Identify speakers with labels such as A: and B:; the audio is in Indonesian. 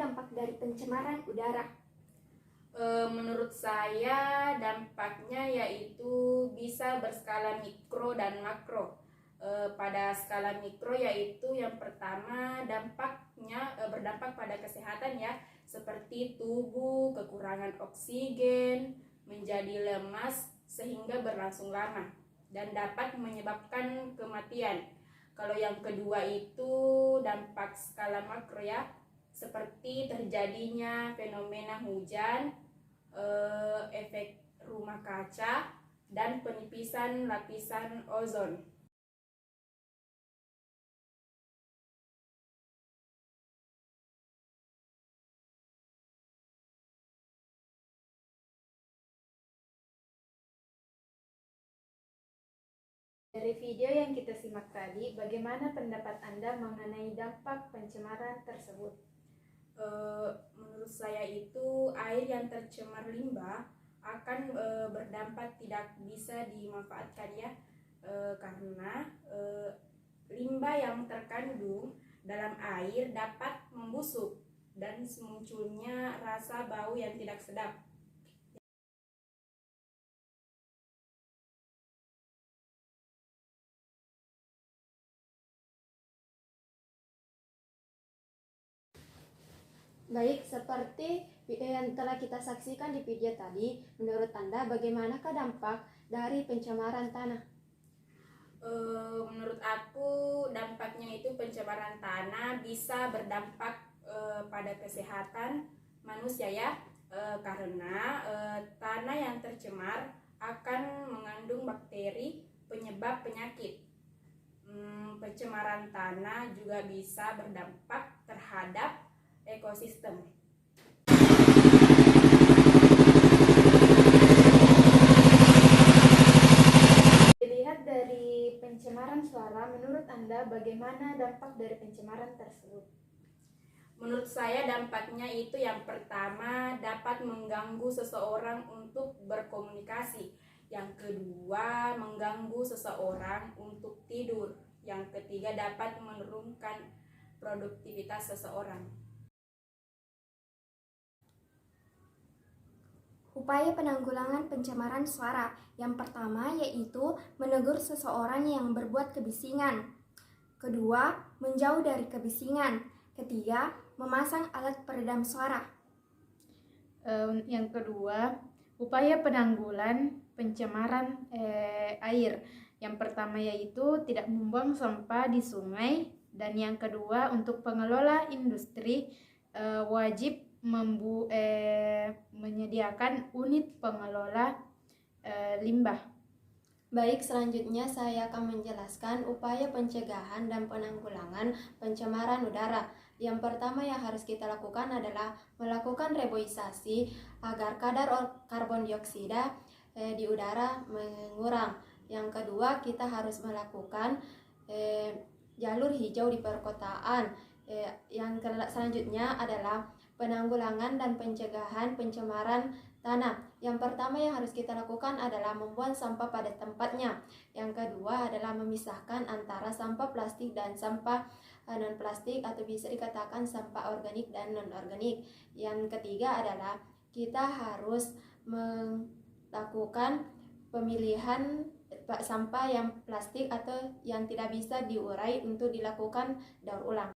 A: dampak dari pencemaran udara?
B: Menurut saya dampaknya yaitu bisa berskala mikro dan makro. Pada skala mikro yaitu yang pertama dampaknya berdampak pada kesehatan ya, seperti tubuh kekurangan oksigen, menjadi lemas sehingga berlangsung lama dan dapat menyebabkan kematian. Kalau yang kedua itu dampak skala makro ya, seperti terjadinya fenomena hujan, efek rumah kaca, dan penipisan lapisan ozon.
A: Dari video yang kita simak tadi, bagaimana pendapat Anda mengenai dampak pencemaran tersebut?
B: Menurut saya itu air yang tercemar limbah akan berdampak tidak bisa dimanfaatkan ya, karena limbah yang terkandung dalam air dapat membusuk dan munculnya rasa bau yang tidak sedap.
A: Baik, seperti yang telah kita saksikan di video tadi, menurut Anda bagaimanakah dampak dari pencemaran tanah?
B: Menurut aku dampaknya itu pencemaran tanah bisa berdampak pada kesehatan manusia ya, karena tanah yang tercemar akan mengandung bakteri penyebab penyakit. Pencemaran tanah juga bisa berdampak terhadap ekosistem.
A: Dilihat dari pencemaran suara, menurut Anda bagaimana dampak dari pencemaran tersebut?
B: Menurut saya dampaknya itu yang pertama dapat mengganggu seseorang untuk berkomunikasi. Yang kedua mengganggu seseorang untuk tidur. Yang ketiga dapat menurunkan produktivitas seseorang.
A: Upaya penanggulangan pencemaran suara yang pertama yaitu menegur seseorang yang berbuat kebisingan. Kedua, menjauh dari kebisingan. Ketiga, memasang alat peredam suara.
C: Yang kedua, upaya penanggulan pencemaran air. Yang pertama yaitu tidak membuang sampah di sungai, dan yang kedua untuk pengelola industri wajib menyediakan unit pengelola limbah.
A: Baik, selanjutnya saya akan menjelaskan upaya pencegahan dan penanggulangan pencemaran udara. Yang pertama yang harus kita lakukan adalah melakukan reboisasi agar kadar karbon dioksida di udara mengurang. Yang kedua, kita harus melakukan jalur hijau di perkotaan. Yang selanjutnya adalah penanggulangan dan pencegahan pencemaran tanah. Yang pertama yang harus kita lakukan adalah membuang sampah pada tempatnya. Yang kedua adalah memisahkan antara sampah plastik dan sampah non-plastik, atau bisa dikatakan sampah organik dan non-organik. Yang ketiga adalah kita harus melakukan pemilihan sampah yang plastik atau yang tidak bisa diurai untuk dilakukan daur ulang.